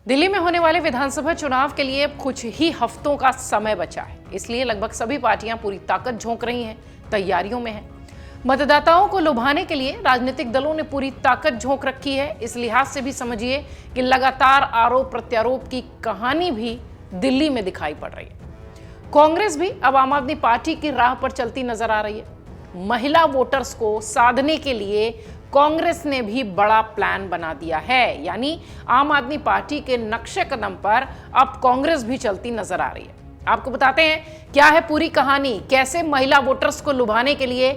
दिल्ली में होने वाले विधानसभा चुनाव के लिए कुछ ही हफ्तों का समय बचा है, इसलिए लगभग सभी पार्टियां पूरी ताकत झोंक रही हैं, तैयारियों में हैं। मतदाताओं को लुभाने के लिए राजनीतिक दलों ने पूरी ताकत झोंक रखी है। इस लिहाज से भी समझिए कि लगातार आरोप प्रत्यारोप की कहानी भी दिल्ली में दिखाई पड़ रही है। कांग्रेस भी अब आम आदमी पार्टी की राह पर चलती नजर आ रही है। महिला वोटर्स को साधने के लिए कांग्रेस ने भी बड़ा प्लान बना दिया है, यानी आम आदमी पार्टी के नक्शे कदम पर अब कांग्रेस भी चलती नजर आ रही है। आपको बताते हैं क्या है पूरी कहानी, कैसे महिला वोटर्स को लुभाने के लिए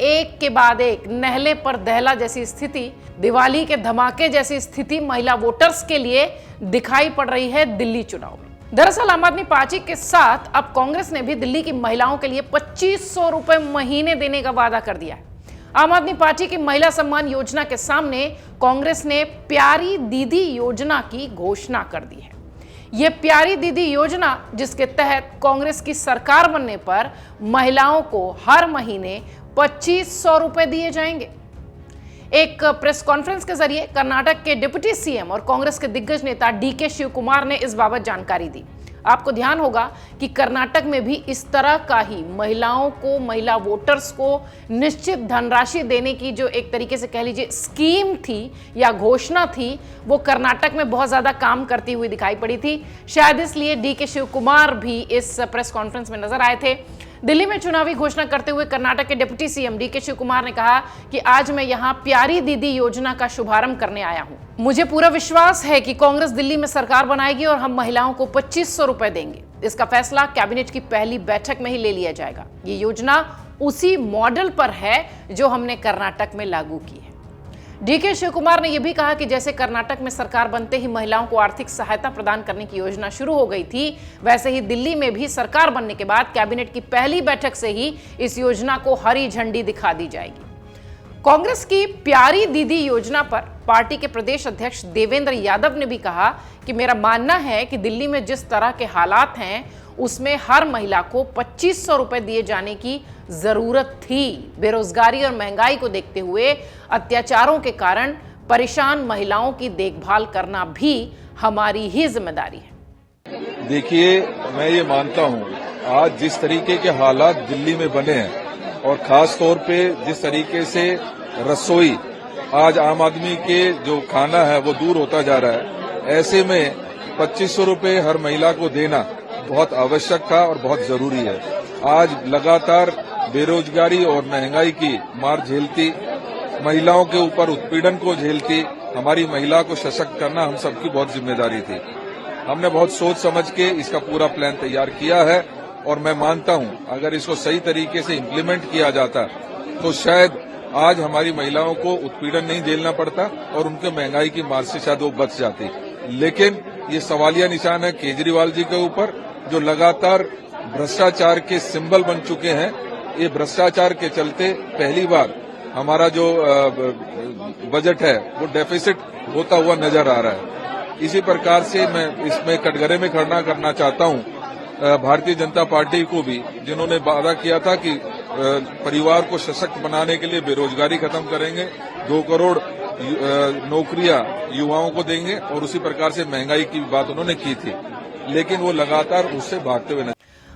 एक के बाद एक नहले पर दहला जैसी स्थिति, दिवाली के धमाके जैसी स्थिति महिला वोटर्स के लिए दिखाई पड़ रही है दिल्ली चुनाव में। दरअसल आम आदमी पार्टी के साथ अब कांग्रेस ने भी दिल्ली की महिलाओं के लिए 2500 रुपए महीने देने का वादा कर दिया है। आम आदमी पार्टी की महिला सम्मान योजना के सामने कांग्रेस ने प्यारी दीदी योजना की घोषणा कर दी है। यह प्यारी दीदी योजना, जिसके तहत कांग्रेस की सरकार बनने पर महिलाओं को हर महीने 2500 रुपए दिए जाएंगे। एक प्रेस कॉन्फ्रेंस के जरिए कर्नाटक के डिप्टी सीएम और कांग्रेस के दिग्गज नेता डीके शिव कुमार ने इस बाबत जानकारी दी। आपको ध्यान होगा कि कर्नाटक में भी इस तरह का ही महिलाओं को, महिला वोटर्स को निश्चित धनराशि देने की जो एक तरीके से कह लीजिए स्कीम थी या घोषणा थी, वो कर्नाटक में बहुत ज्यादा काम करती हुई दिखाई पड़ी थी। शायद इसलिए डीके शिव कुमार भी इस प्रेस कॉन्फ्रेंस में नजर आए थे। दिल्ली में चुनावी घोषणा करते हुए कर्नाटक के deputy CM DK Shivakumar ने कहा कि आज मैं यहां प्यारी दीदी योजना का शुभारंभ करने आया हूं। मुझे पूरा विश्वास है कि कांग्रेस दिल्ली में सरकार बनाएगी और हम महिलाओं को 2500 रुपए देंगे। इसका फैसला कैबिनेट की पहली बैठक में ही ले लिया जाएगा। ये योजना उसी मॉडल पर है जो हमने कर्नाटक में लागू की है। डीके शिव कुमार ने यह भी कहा कि जैसे कर्नाटक में सरकार बनते ही महिलाओं को आर्थिक सहायता प्रदान करने की योजना शुरू हो गई थी, वैसे ही दिल्ली में भी सरकार बनने के बाद कैबिनेट की पहली बैठक से ही इस योजना को हरी झंडी दिखा दी जाएगी। कांग्रेस की प्यारी दीदी योजना पर पार्टी के प्रदेश अध्यक्ष देवेंद्र यादव ने भी कहा कि मेरा मानना है कि दिल्ली में जिस तरह के हालात हैं उसमें हर महिला को 2500 रुपए दिए जाने की जरूरत थी। बेरोजगारी और महंगाई को देखते हुए अत्याचारों के कारण परेशान महिलाओं की देखभाल करना भी हमारी ही जिम्मेदारी है। देखिए, मैं ये मानता हूँ आज जिस तरीके के हालात दिल्ली में बने हैं और खास तौर पे जिस तरीके से रसोई आज आम आदमी के जो खाना है वो दूर होता जा रहा है, ऐसे में 2500 रुपए हर महिला को देना बहुत आवश्यक था और बहुत जरूरी है। आज लगातार बेरोजगारी और महंगाई की मार झेलती, महिलाओं के ऊपर उत्पीड़न को झेलती हमारी महिला को सशक्त करना हम सबकी बहुत जिम्मेदारी थी। हमने बहुत सोच समझ के इसका पूरा प्लान तैयार किया है और मैं मानता हूं अगर इसको सही तरीके से इम्प्लीमेंट किया जाता तो शायद आज हमारी महिलाओं को उत्पीड़न नहीं झेलना पड़ता और उनके महंगाई की मार से शायद वो बच जाती। लेकिन ये सवालिया निशान है केजरीवाल जी के ऊपर, जो लगातार भ्रष्टाचार के सिंबल बन चुके हैं। ये भ्रष्टाचार के चलते पहली बार हमारा जो बजट है वो डेफिसिट होता हुआ नजर आ रहा है। इसी प्रकार से मैं इसमें कटघरे में खड़ा करना चाहता हूं भारतीय जनता पार्टी को भी, जिन्होंने वादा किया था कि परिवार को सशक्त बनाने के लिए बेरोजगारी खत्म करेंगे, 2 करोड़ नौकरियां युवाओं को देंगे और उसी प्रकार से महंगाई की बात उन्होंने की थी, लेकिन वो लगातार उससे भागते हुए।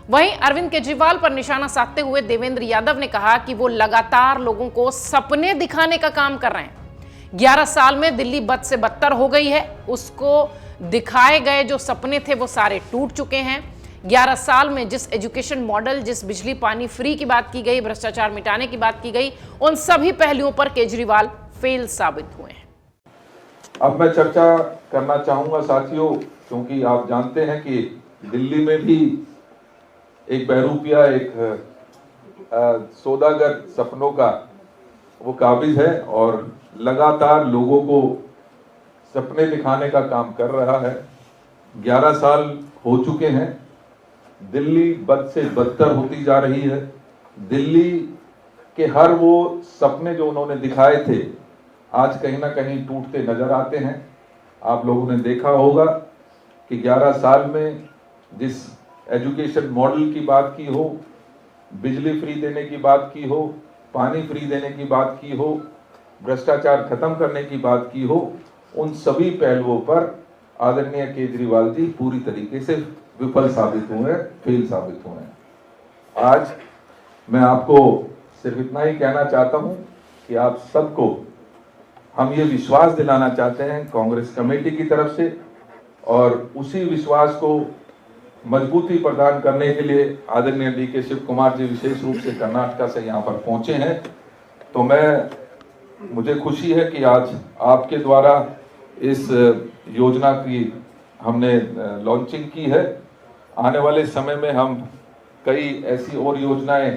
वहीं अरविंद केजरीवाल पर निशाना साधते हुए देवेंद्र यादव ने कहा कि वो लगातार लोगों को सपने दिखाने का काम कर रहे हैं। 11 साल में दिल्ली बद से बदतर हो गई है। उसको दिखाए गए जो सपने थे वो सारे टूट चुके हैं। 11 साल में जिस एजुकेशन मॉडल, जिस बिजली पानी फ्री की बात की गई, भ्रष्टाचार मिटाने की बात की गई, उन सभी पहलुओं पर केजरीवाल फेल साबित हुए हैं। अब मैं चर्चा करना चाहूंगा साथियों, क्योंकि आप जानते हैं कि दिल्ली में भी एक बहरूपिया, एक सौदागर सपनों का वो काबिज है और लगातार लोगों को सपने दिखाने का काम कर रहा है। 11 साल हो चुके हैं, दिल्ली बद से बदतर होती जा रही है। दिल्ली के हर वो सपने जो उन्होंने दिखाए थे आज कहीं ना कहीं टूटते नजर आते हैं। आप लोगों ने देखा होगा कि 11 साल में जिस एजुकेशन मॉडल की बात की हो, बिजली फ्री देने की बात की हो, पानी फ्री देने की बात की हो, भ्रष्टाचार खत्म करने की बात की हो, उन सभी पहलुओं पर आदरणीय केजरीवाल जी पूरी तरीके से विफल साबित हुए, फेल साबित हुए हैं। आज मैं आपको सिर्फ इतना ही कहना चाहता हूं कि आप सबको हम ये विश्वास दिलाना चाहते हैं कांग्रेस कमेटी की तरफ से, और उसी विश्वास को मजबूती प्रदान करने के लिए आदरणीय डीके शिव कुमार जी विशेष रूप से कर्नाटक से यहाँ पर पहुंचे हैं। तो मुझे खुशी है कि आज आपके द्वारा इस योजना की हमने लॉन्चिंग की है। आने वाले समय में हम कई ऐसी और योजनाएं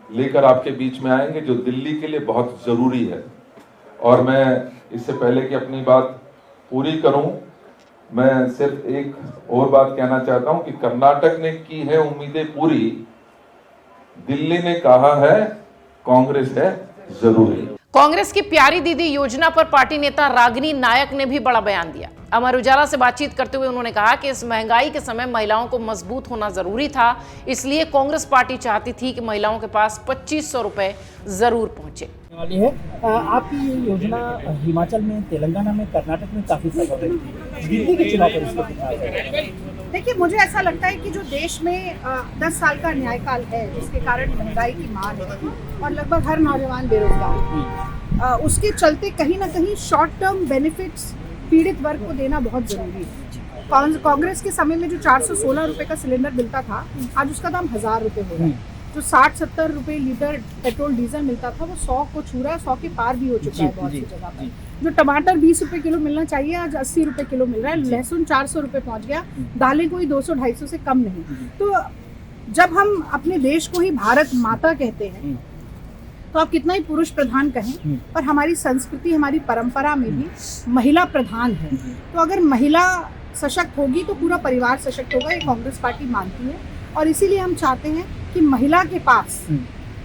लेकर आपके बीच में आएंगे जो दिल्ली के लिए बहुत जरूरी है। और मैं इससे पहले कि अपनी बात पूरी करूं, मैं सिर्फ एक और बात कहना चाहता हूं कि कर्नाटक ने की है उम्मीदें पूरी, दिल्ली ने कहा है कांग्रेस है जरूरी। कांग्रेस की प्यारी दीदी योजना पर पार्टी नेता रागिनी नायक ने भी बड़ा बयान दिया। अमर उजाला से बातचीत करते हुए उन्होंने कहा कि इस महंगाई के समय महिलाओं को मजबूत होना जरूरी था, इसलिए कांग्रेस पार्टी चाहती थी कि महिलाओं के पास 2500 रुपए जरूर पहुंचे। वाली है आपकी ये योजना हिमाचल में, तेलंगाना में, कर्नाटक में काफी सफल रही थी। दिल्ली के चुनाव पर इसको कितना असर है? देखिए, मुझे ऐसा लगता है कि जो देश में 10 साल का न्यायकाल है, जिसके कारण महंगाई की मार है और लगभग हर नौजवान बेरोजगार है, उसके चलते कहीं ना कहीं शॉर्ट टर्म बेनिफिट्स पीड़ित वर्ग को देना बहुत जरूरी है। कांग्रेस के समय में जो 416 रुपए का सिलेंडर मिलता था, आज उसका दाम 1000 रुपए हो रहा है। जो 60-70 रुपए लीटर पेट्रोल डीजल मिलता था वो 100 को छू रहा है, 100 के पार भी हो चुका है बहुत सी जगह पर। जो टमाटर 20 रुपए किलो मिलना चाहिए आज 80 रुपए किलो मिल रहा है। लहसुन 400 रुपए पहुंच गया, दालें कोई 200-250 से कम नहीं। तो जब हम अपने देश को ही भारत माता कहते हैं, तो आप कितना ही पुरुष प्रधान कहें, पर हमारी संस्कृति, हमारी परंपरा में भी महिला प्रधान है। तो अगर महिला सशक्त होगी तो पूरा परिवार सशक्त होगा, ये कांग्रेस पार्टी मानती है। और इसीलिए हम चाहते हैं कि महिला के पास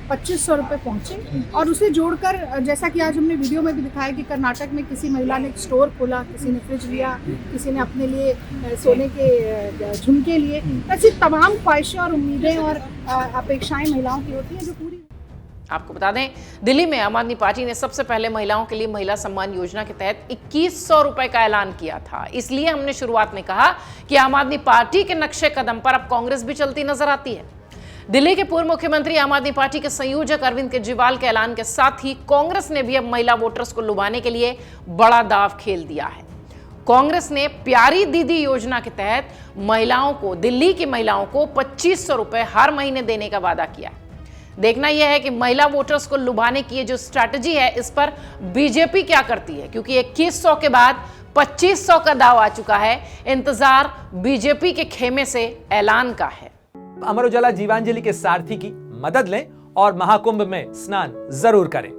2500 रुपए पहुंचे, और उसे जोड़कर, जैसा कि आज हमने वीडियो में भी दिखाया कि कर्नाटक में किसी महिला ने एक स्टोर खोला, किसी ने फ्रिज लिया, किसी ने अपने लिए सोने के झुमके लिए। ऐसी तमाम ख्वाहिशें और उम्मीदें और अपेक्षाएं महिलाओं की होती हैं जो पूरी। आपको बता दें, दिल्ली में आम आदमी पार्टी ने सबसे पहले महिलाओं के लिए महिला सम्मान योजना के तहत 2100 रुपए का ऐलान किया था। इसलिए हमने शुरुआत में कहा कि आम आदमी पार्टी के नक्शे कदम पर अब कांग्रेस भी चलती नजर आती है। दिल्ली के पूर्व मुख्यमंत्री, आम आदमी पार्टी के संयोजक अरविंद केजरीवाल के ऐलान के साथ ही कांग्रेस ने भी अब महिला वोटर्स को लुभाने के लिए बड़ा दांव खेल दिया है। कांग्रेस ने प्यारी दीदी योजना के तहत महिलाओं को, दिल्ली की महिलाओं को 2500 रुपए हर महीने देने का वादा किया। देखना यह है कि महिला वोटर्स को लुभाने की ये जो स्ट्रैटेजी है, इस पर बीजेपी क्या करती है, क्योंकि 2100 के बाद 2500 का दाव आ चुका है। इंतजार बीजेपी के खेमे से ऐलान का है। अमर उजाला जीवांजलि के सारथी की मदद लें और महाकुंभ में स्नान जरूर करें।